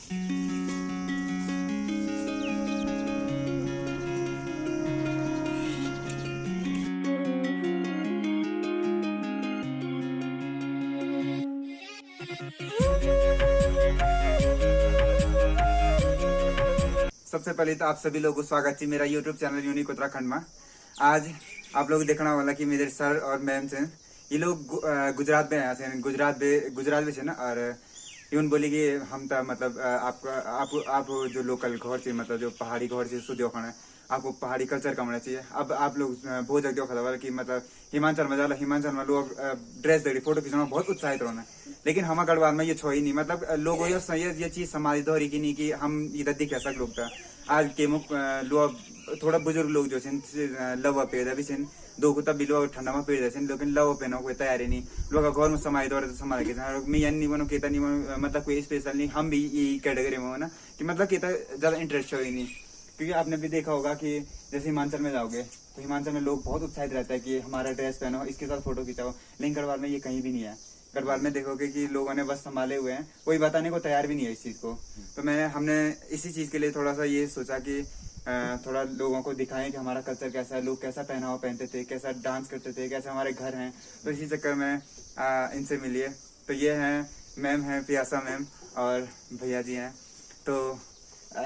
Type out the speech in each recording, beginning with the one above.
सबसे पहले तो आप सभी लोगों को स्वागत है मेरा यूट्यूब चैनल यूनिक उत्तराखंड में। आज आप लोग देखना वाला कि मेरे सर और मैम से ये लोग गुजरात में आए थे, गुजरात में ना। और यून बोली कि हम तो मतलब आप जो लोकल घर से मतलब जो पहाड़ी घर से शुद्ध खाना आपको पहाड़ी कल्चर का होना चाहिए। अब आप लोग बहुत जगह देखा था कि मतलब हिमाचल में जाला, हिमाचल में लोग ड्रेस देखी फोटो खींचना बहुत उत्साहित रहना, लेकिन हम गढ़वाल में ये छो ही नहीं। मतलब लोग ये चीज समाज दौरी की नहीं कि हम इधर दिखे सक लोग था। आज के मुख लोग थोड़ा बुजुर्ग लोग जो लवा पेड़ भी दो को तब लोग ठंडा में पेड़ जैसे, लेकिन लवा पहनो कोई तैयारी नहीं। लोग घर में समाज दौरे तो समाज के मैं नहीं बनो कहता नहीं बनो, मतलब कोई स्पेशल नहीं। हम भी ये कैटेगरी में हो ना कि मतलब कहता ज्यादा इंटरेस्ट हो ही नहीं, क्योंकि आपने भी देखा होगा कि जैसे हिमाचल में जाओगे तो हिमाचल में लोग बहुत उत्साहित रहता है कि हमारा ड्रेस पहनो, इसके साथ फोटो खिंचाओ। लेकिन गढ़वाल में ये कहीं भी नहीं है। गढ़वाल में देखोगे कि लोगों ने बस संभाले हुए हैं, कोई बताने को तैयार भी नहीं है इस चीज को। तो हमने इसी चीज के लिए थोड़ा सा ये सोचा कि थोड़ा लोगों को दिखाएं कि हमारा कल्चर कैसा है, लोग कैसा पहनावा पहनते थे, कैसा डांस करते थे, कैसे हमारे घर हैं। तो इसी चक्कर में इनसे मिलिए। तो ये हैं मैम हैं पियासा मैम और भैया जी हैं। तो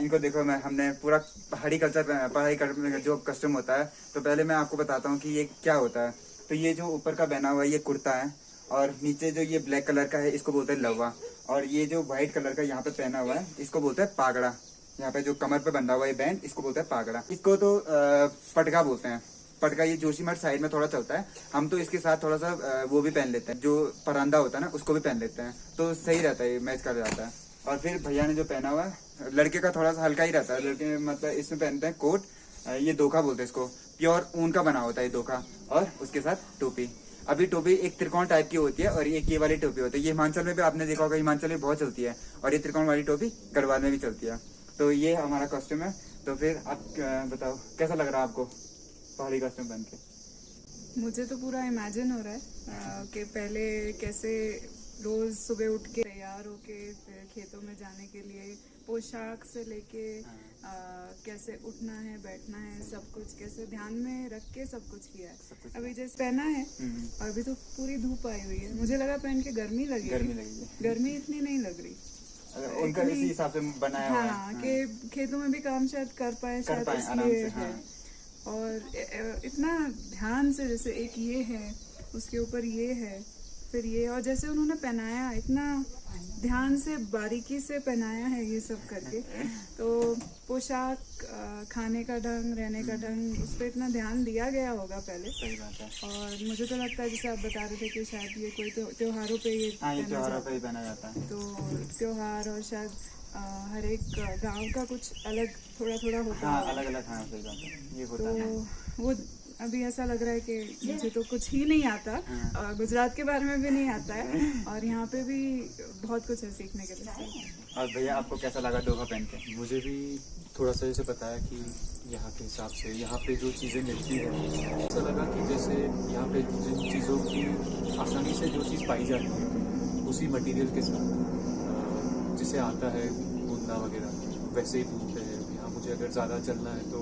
इनको देखो हमने पूरा पहाड़ी कल्चर जो कस्टम होता है। तो पहले मैं आपको बताता हूँ कि ये क्या होता है। तो ये जो ऊपर का पहना हुआ है ये कुर्ता है, और नीचे जो ये ब्लैक कलर का है इसको बोलते हैं लवा, और ये जो व्हाइट कलर का यहाँ पे पहना हुआ है इसको बोलते हैं पागड़ा। यहाँ पे जो कमर पे बंधा हुआ है बैंड इसको बोलते हैं पागड़ा। इसको तो पटका बोलते हैं। पटका ये जोशीमठ साइड में थोड़ा चलता है। हम तो इसके साथ थोड़ा सा वो भी पहन लेते हैं, जो परांदा होता है ना उसको भी पहन लेते हैं, तो सही रहता है, मैच कर जाता है। और फिर भैया ने जो पहना हुआ है लड़के का थोड़ा सा हल्का ही रहता है। लड़के मतलब इसमें पहनते हैं कोट, ये धोखा बोलते हैं इसको, प्योर ऊन का बना होता है ये धोखा, और उसके साथ टोपी। अभी टोपी एक त्रिकोण टाइप की होती है और एक ये वाली टोपी होती है। ये हिमाचल में भी आपने देखा होगा, हिमाचल में बहुत चलती है, और ये त्रिकोण वाली टोपी गढ़वाल में भी चलती है। तो ये हमारा कॉस्ट्यूम है। तो फिर आप बताओ कैसा लग रहा है आपको पहाड़ी कॉस्ट्यूम पहन के? मुझे तो पूरा इमेजिन हो रहा है कि पहले कैसे रोज सुबह उठ के तैयार होके फिर खेतों में जाने के लिए पोशाक से लेके कैसे उठना है बैठना है सब कुछ कैसे ध्यान में रख के सब कुछ किया है। अभी जैसे पहना है और अभी तो पूरी धूप आई हुई है, मुझे लगा पहन के गर्मी लगेगी, गर्मी इतनी नहीं लग रही। उनका इसी हिसाब से बनाया हुआ है। हाँ, कि खेतों में भी काम शायद कर पाए शायद इसलिए है। और इतना ध्यान से जैसे एक ये है उसके ऊपर ये है फिर ये, और जैसे उन्होंने पहनाया इतना ध्यान से बारीकी से पहनाया है ये सब करके। तो पोशाक, खाने का ढंग, रहने का ढंग, उस पर इतना ध्यान दिया गया होगा पहले। सही बात है। और मुझे तो लगता है जैसे आप बता रहे थे कि शायद ये कोई त्योहारों पे ये त्योहारों पे ही पहना जाता है। तो त्योहार और शायद हर एक गांव का कुछ अलग थोड़ा थोड़ा होता है। अलग अलग हाँ सही बात है, ये होता है। तो वो अभी ऐसा लग रहा है कि मुझे तो कुछ ही नहीं आता, गुजरात के बारे में भी नहीं आता है, और यहाँ पे भी बहुत कुछ है सीखने के लिए। और भैया आपको कैसा लगा धोखा पहन के? मुझे भी थोड़ा सा जैसे पता है कि यहाँ के हिसाब से यहाँ पे जो चीज़ें मिलती हैं ऐसा लगा कि जैसे यहाँ पे जिन चीज़ों की आसानी से जो चीज़ पाई जाती है उसी मटेरियल के साथ जिसे आता है बुनना वगैरह वैसे ही बुनते हैं। यहाँ मुझे अगर ज़्यादा चलना है तो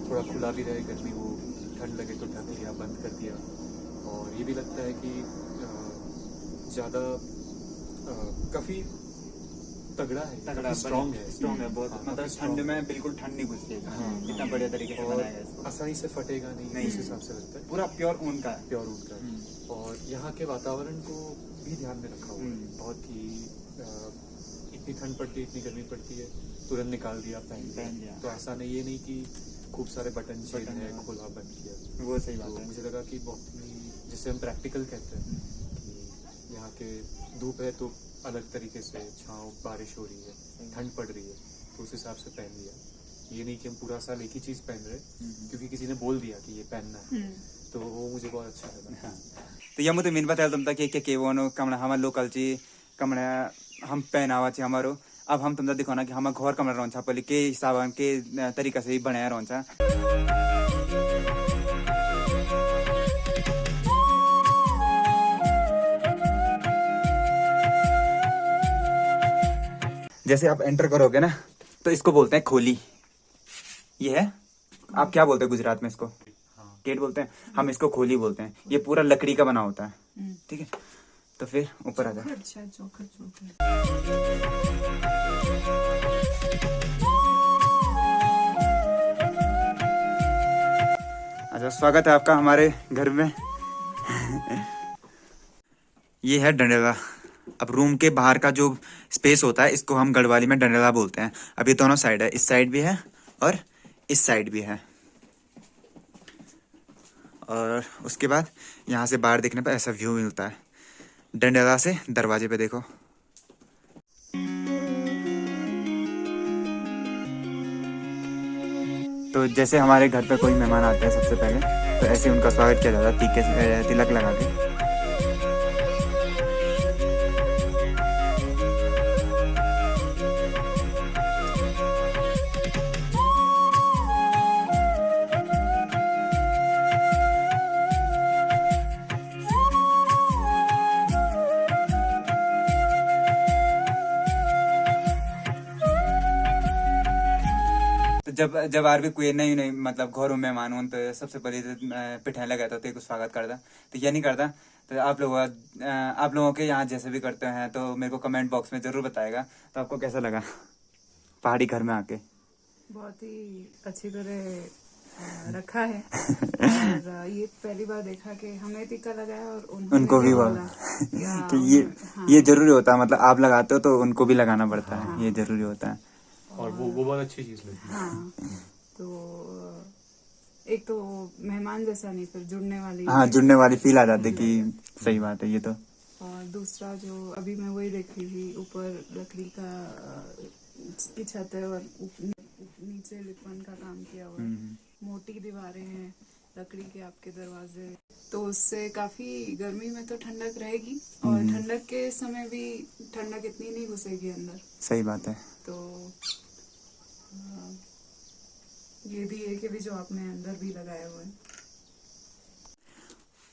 थोड़ा खुला भी रहे, गर्मी हो ठंड लगे तो ढक लिया, बंद कर दिया। और ये भी लगता है कि ज़्यादा काफ़ी तगड़ा है, स्ट्रॉन्ग है बहुत। मतलब ठंड में बिल्कुल ठंड नहीं घुसती, इतना बढ़िया तरीके से बनाया है इसको। आसानी से फटेगा नहीं इस हिसाब से लगता है। पूरा प्योर ऊन का और यहाँ के वातावरण को भी ध्यान में रखा हुआ है बहुत ही। इतनी ठंड पड़ती है, इतनी गर्मी पड़ती है, तुरंत निकाल दिया पहन लिया। तो ऐसा नहीं, ये नहीं कि खूब सारे बटन छेद है खोला बंद किया। वो सही बात है। मुझे लगा कि बहुत ही जिसे हम प्रैक्टिकल कहते हैं कि यहाँ के धूप है तो अलग तरीके से, छाँव, बारिश हो रही है, ठंड पड़ रही है, तो उस हिसाब से पहन लिया। ये नहीं कि हम पूरा साल एक ही चीज़ पहन रहे क्योंकि किसी ने बोल दिया कि ये पहनना है, तो वो मुझे बहुत अच्छा लगा। तो ये मुझे मीन बताया तुम तक के वो कमरा हमारे लोकल ची कमरा हम पहनावा छी हमारो। अब हम तुमको दिखाना कि हमारा घर कमरा रहन्छ पहले के हिसाब के तरीका से बनाया रहन्छ। जैसे आप एंटर करोगे ना तो इसको बोलते हैं खोली। ये है, आप क्या बोलते हैं गुजरात में इसको? गेट बोलते हैं, हम इसको खोली बोलते हैं। ये पूरा लकड़ी का बना होता है, ठीक है। तो फिर ऊपर आ जाओ। अच्छा, चौखट। अच्छा, स्वागत है आपका हमारे घर में। ये है डंडेला। अब रूम के बाहर का जो स्पेस होता है इसको हम गढ़वाली में डंडेला बोलते हैं। अब ये दोनों साइड है, इस साइड भी है और इस साइड भी है। और उसके बाद यहाँ से बाहर देखने पर ऐसा व्यू मिलता है। डंडेला से दरवाजे पे देखो। तो जैसे हमारे घर पे कोई मेहमान आते हैं सबसे पहले तो ऐसे उनका स्वागत किया जाता है टीके से, तिलक लगा के। जब जब आर भी कोई नहीं मतलब घरों में मेहमान हो तो सबसे पहले पिठाई लगाता तो स्वागत करता। तो ये नहीं करता तो आप लोगों के यहाँ जैसे भी करते हैं तो मेरे को कमेंट बॉक्स में जरूर बताएगा। तो आपको कैसा लगा पहाड़ी घर में आके? बहुत ही अच्छी तरह रखा है। और ये पहली बार देखा कि हमें टीका लगाया और उनको भी बोला कि ये जरूरी होता है। मतलब आप लगाते हो तो उनको भी लगाना पड़ता है, ये जरूरी होता है। और वो बहुत अच्छी चीज लगी। हाँ, तो एक तो मेहमान जैसा नहीं, फिर जुड़ने वाली फील आ जाती कि सही बात है ये तो। और दूसरा जो अभी मैं वही देख रही थी, ऊपर लकड़ी की छत है और नीचे लिपन का काम किया हुआ है। मोटी दीवारें हैं, लकड़ी के आपके दरवाजे, तो उससे काफी गर्मी में तो ठंडक रहेगी और ठंडक के समय भी ठंडक इतनी नहीं घुसेगी अंदर। सही बात है। तो ये भी है कि भी जो आपने अंदर भी लगाया हुआ है।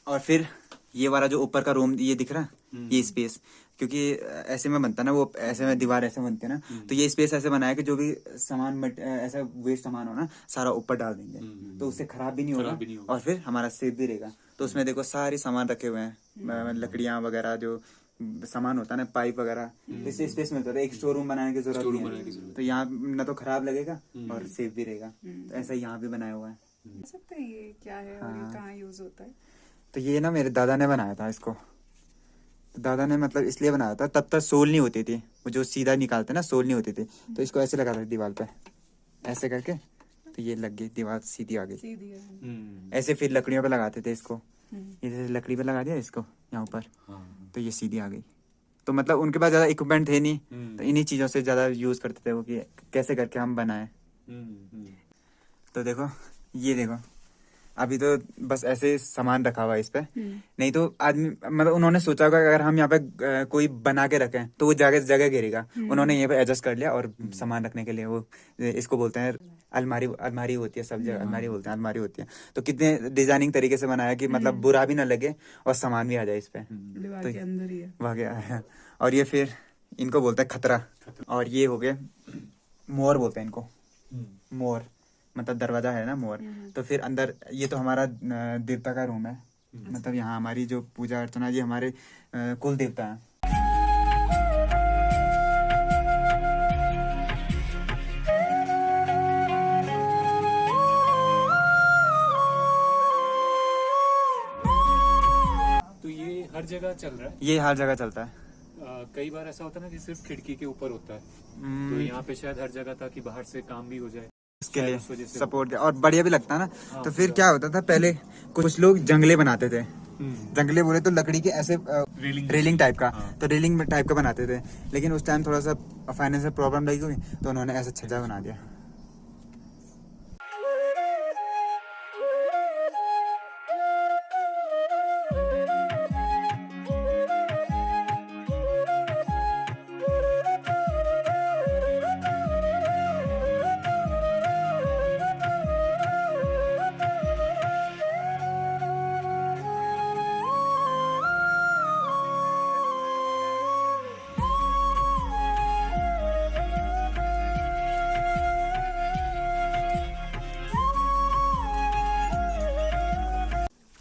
और फिर ये वाला जो ऊपर का रूम ये दिख रहा है, ये स्पेस क्योंकि ऐसे में बनता ना, वो ऐसे में दीवार ऐसे बनती है ना, तो ये स्पेस ऐसे बनाया कि जो भी सामान ऐसा वेस्ट सामान हो ना सारा ऊपर डाल देंगे तो उससे खराब भी नहीं होगा और फिर हमारा सेफ भी रहेगा। तो उसमें देखो सारे सामान रखे हुए हैं, लकड़ियां वगैरह जो सामान होता है ना, पाइप वगैरह, इससे स्पेस मिलता है। एक स्टोर रूम बनाने की जरूरत नहीं है, तो यहाँ न तो खराब लगेगा और सेफ भी रहेगा। तो ऐसा यहाँ भी बनाया हुआ है। सकते हैं ये क्या है और ये कहाँ यूज होता है? तो ये ना मेरे दादा ने बनाया था इसको। तो दादा ने मतलब इसलिए बनाया था, तब तक सोल नहीं होती थी, वो जो सीधा निकालते ना सोल नहीं होती थी, तो इसको ऐसे लगा था दीवार पे ऐसे करके, तो ये लग गई, दीवार सीधी आ गई। ऐसे फिर लकड़ियों पे लगाते थे इसको, ये जैसे लकड़ी पे लगा दिया इसको यहाँ ऊपर, तो ये सीधी आ गई। तो मतलब उनके पास ज्यादा इक्विपमेंट थे नहीं, तो इन्हीं चीजों से ज्यादा यूज करते थे वो कि कैसे करके हम बनाए। तो देखो ये देखो, अभी तो बस ऐसे सामान रखा हुआ है इस पे, नहीं तो आदमी मतलब उन्होंने सोचा होगा अगर हम यहाँ पे कोई बना के रखें तो वो जगह घेरेगा। उन्होंने यहाँ पे एडजस्ट कर लिया और सामान रखने के लिए वो इसको बोलते हैं अलमारी होती है, सब जगह अलमारी बोलते हैं, अलमारी होती है। तो कितने डिजाइनिंग तरीके से बनाया कि मतलब बुरा भी ना लगे और सामान भी आ जाए इस पे, तो के अंदर ही है। वह गया। और ये फिर इनको बोलते हैं खतरा। और ये हो गए मोर बोलते हैं इनको, मोर मतलब दरवाजा है ना मोर। तो फिर अंदर ये तो हमारा देवता का रूम है, मतलब यहाँ हमारी जो पूजा अर्चना, ये हमारे कुल देवता है। तो ये हर जगह चल रहा है? ये हर जगह चलता है। कई बार ऐसा होता है ना कि सिर्फ खिड़की के ऊपर होता है, तो यहाँ पे शायद हर जगह था कि बाहर से काम भी हो जाए, उसके लिए सपोर्ट दिया और बढ़िया भी लगता है ना। तो फिर क्या होता था, पहले कुछ लोग जंगले बनाते थे, जंगले बोले तो लकड़ी के ऐसे रेलिंग टाइप का, तो रेलिंग टाइप का बनाते थे। लेकिन उस टाइम थोड़ा सा फाइनेंशियल प्रॉब्लम लगी हुई, तो उन्होंने ऐसा छज्जा बना दिया।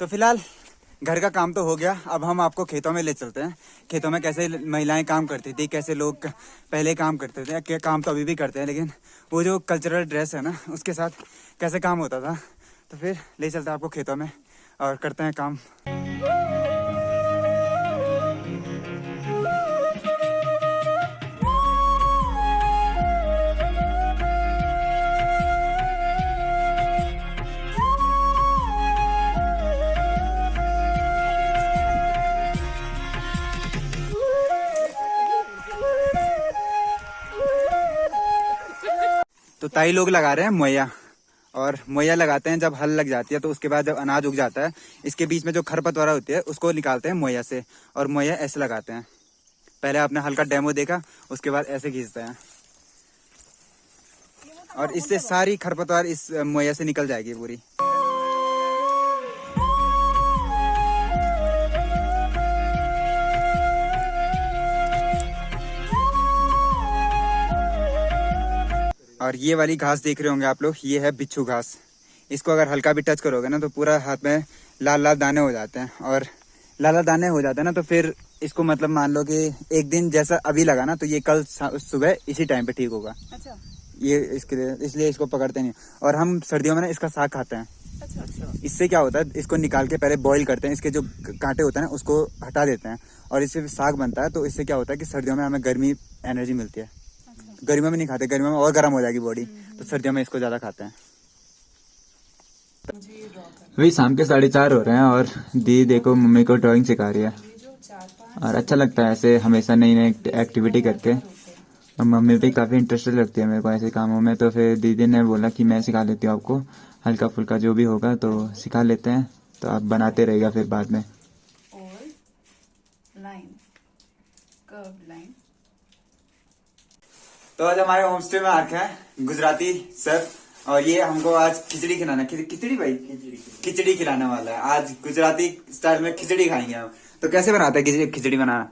तो फिलहाल घर का काम तो हो गया, अब हम आपको खेतों में ले चलते हैं। खेतों में कैसे महिलाएं काम करती थी, कैसे लोग पहले काम करते थे, क्या काम तो अभी भी करते हैं, लेकिन वो जो कल्चरल ड्रेस है ना उसके साथ कैसे काम होता था। तो फिर ले चलते हैं आपको खेतों में और करते हैं काम। तो ताई लोग लगा रहे हैं मोया, और मोया लगाते हैं जब हल लग जाती है। तो उसके बाद जब अनाज उग जाता है, इसके बीच में जो खरपतवार होती है उसको निकालते हैं मोया से, और मोया ऐसे लगाते हैं। पहले आपने हल का डेमो देखा, उसके बाद ऐसे खींचते हैं और इससे सारी खरपतवार इस मोया से निकल जाएगी पूरी। और ये वाली घास देख रहे होंगे आप लोग, ये है बिच्छू घास। इसको अगर हल्का भी टच करोगे ना तो पूरा हाथ में लाल लाल दाने हो जाते हैं, और लाल लाल दाने हो जाते हैं ना तो फिर इसको मतलब मान लो कि एक दिन जैसा अभी लगा ना तो ये कल सुबह इसी टाइम पे ठीक होगा। अच्छा। ये इसके लिए इसलिए इसको पकड़ते नहीं। और हम सर्दियों में ना इसका साग खाते हैं। अच्छा अच्छा। इससे क्या होता है, इसको निकाल के पहले बॉईल करते हैं, इसके जो कांटे होते हैं ना उसको हटा देते हैं और इससे साग बनता है। तो इससे क्या होता है कि सर्दियों में हमें गर्मी एनर्जी मिलती है। गर्मियों में नहीं खाते, गर्मियों में और गर्म हो जाएगी बॉडी, तो सर्दियों में इसको ज्यादा खाते हैं। वही शाम के 4:30 हो रहे हैं और दी देखो मम्मी को ड्राइंग सिखा रही है, और अच्छा लगता है ऐसे हमेशा नई नई एक्टिविटी करके। और मम्मी भी काफ़ी इंटरेस्टेड लगती है मेरे को ऐसे कामों में। तो फिर दीदी ने बोला कि मैं सिखा लेती हूँ आपको, हल्का फुल्का जो भी होगा तो सिखा लेते हैं, तो आप बनाते रहेगा फिर बाद में। और लाइन, कर्व लाइन। तो आज हमारे होम स्टे में आके हैं गुजराती सर, और ये हमको आज खिचड़ी खिलाना, खिचड़ी भाई खिचड़ी खिलाने वाला है। आज गुजराती स्टाइल में खिचड़ी खाएंगे हम। तो कैसे बनाते हैं खिचड़ी बनाना?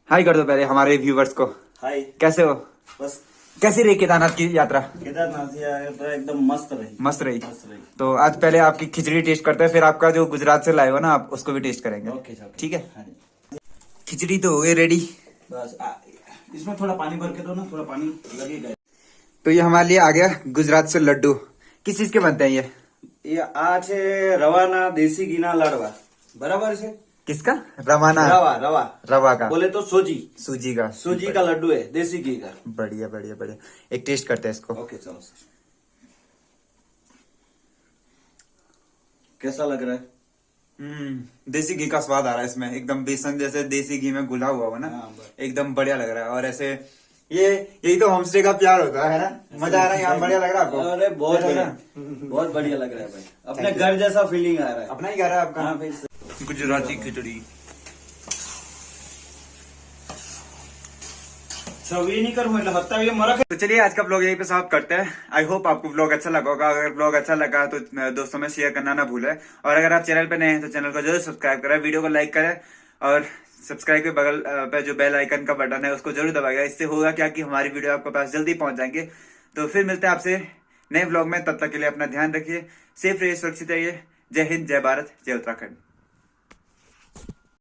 हाय कर दो पहले हमारे व्यूवर्स को। हाय, कैसे हो? बस कैसी रही केदारनाथ की यात्रा? केदारनाथ यात्रा एकदम मस्त रही। मस्त रही। मस्त रही। तो आज पहले आपकी खिचड़ी टेस्ट करते हैं, फिर आपका जो गुजरात से लाए हो ना आप उसको भी टेस्ट करेंगे। ओके सर, ठीक है। हाँ जी। खिचड़ी तो हो गई रेडी। बस इसमें थोड़ा पानी भर के दो ना, थोड़ा पानी लगेगा। तो ये हमारे लिए आ गया गुजरात से लड्डू। किस चीज के बनते हैं ये? आज रवाना देसी घीना लाडवा बराबर से। किसका? रवाना? रवा रवा रवा का बोले तो सूजी सूजी का। का लड्डू है, देसी घी का। बढ़िया बढ़िया बढ़िया। एक टेस्ट करते हैं इसको। ओके चलो सर, कैसा लग रहा है? देसी घी का स्वाद आ रहा है इसमें, एकदम बेसन जैसे देसी घी में घुला हुआ हो ना, हाँ, बस। एकदम बढ़िया लग रहा है। और ऐसे यही तो होम स्टे का प्यार होता है ना। मजा आ रहा है यहाँ, बढ़िया लग रहा है आपको? अरे बहुत बढ़िया बढ़िया, लग बहुत बढ़िया लग रहा है भाई। अपने घर जैसा फीलिंग आ रहा है। अपना ही घर है आपका। हाँ भाई। गुजराती खिचड़ी छवी नहीं कर मतलब हत्ता ये मरक है। तो चलिए आज का ब्लॉग यहीं पे समाप्त करते हैं। आई होप आपको ब्लॉग अच्छा लगा होगा। अगर ब्लॉग अच्छा लगा तो दोस्तों में शेयर करना ना भूलें, और अगर आप चैनल पे नए हैं तो चैनल को जरूर सब्सक्राइब करें, वीडियो को लाइक करें, और सब्सक्राइब के बगल पे जो बेल आइकन का बटन है उसको जरूर दबाएगा। इससे होगा क्या कि हमारी वीडियो आपके पास जल्दी पहुंच जाएंगे। तो फिर मिलते हैं आपसे नए ब्लॉग में, तब तक के लिए अपना ध्यान रखिए, सेफ रहिए, सुरक्षित रहिए। जय हिंद, जय भारत, जय उत्तराखंड।